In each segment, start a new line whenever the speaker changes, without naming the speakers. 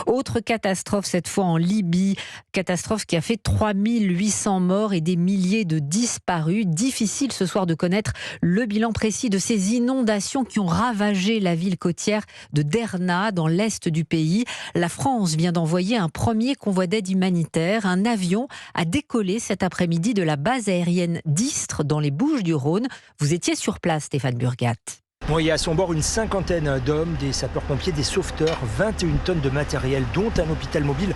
Autre catastrophe, cette fois en Libye. Catastrophe qui a fait 3800 morts et des milliers de disparus. Difficile ce soir de connaître le bilan précis de ces inondations qui ont ravagé la ville côtière de Derna, dans l'est du pays. La France vient d'envoyer un premier convoi d'aide humanitaire. Un avion a décollé cet après-midi de la base aérienne d'Istres, dans les Bouches-du-Rhône. Vous étiez sur place, Stéphane Burgat.
Il y a à son bord une cinquantaine d'hommes, des sapeurs-pompiers, des sauveteurs, 21 tonnes de matériel, dont un hôpital mobile,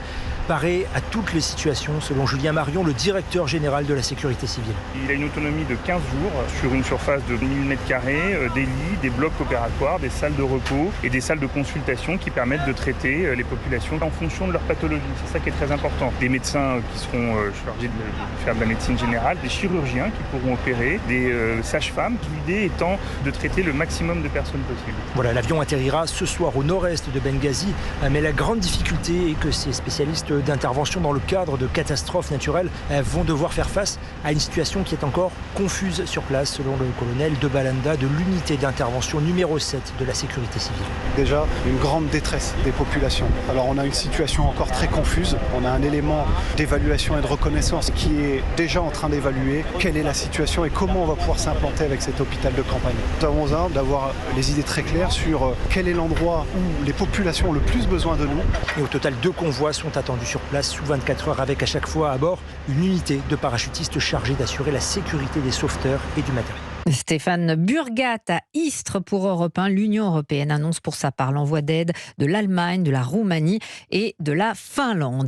paré à toutes les situations, selon Julien Marion, le directeur général de la sécurité civile.
Il a une autonomie de 15 jours sur une surface de 1000 m², des lits, des blocs opératoires, des salles de repos et des salles de consultation qui permettent de traiter les populations en fonction de leur pathologie. C'est ça qui est très important. Des médecins qui seront chargés de faire de la médecine générale, des chirurgiens qui pourront opérer, des sages-femmes, l'idée étant de traiter le maximum de personnes possibles.
Voilà, l'avion atterrira ce soir au nord-est de Benghazi, mais la grande difficulté est que ces spécialistes d'intervention dans le cadre de catastrophes naturelles vont devoir faire face à une situation qui est encore confuse sur place, selon le colonel de Balanda de l'unité d'intervention numéro 7 de la sécurité civile.
Déjà, une grande détresse des populations. Alors on a une situation encore très confuse, on a un élément d'évaluation et de reconnaissance qui est déjà en train d'évaluer quelle est la situation et comment on va pouvoir s'implanter avec cet hôpital de campagne. Nous avons besoin d'avoir les idées très claires sur quel est l'endroit où les populations ont le plus besoin de nous.
Et au total, 2 convois sont attendus sur place sous 24 heures, avec à chaque fois à bord une unité de parachutistes chargée d'assurer la sécurité des sauveteurs et du matériel.
Stéphane Burgat à Istres pour Europe 1. L'Union européenne annonce pour sa part l'envoi d'aide de l'Allemagne, de la Roumanie et de la Finlande.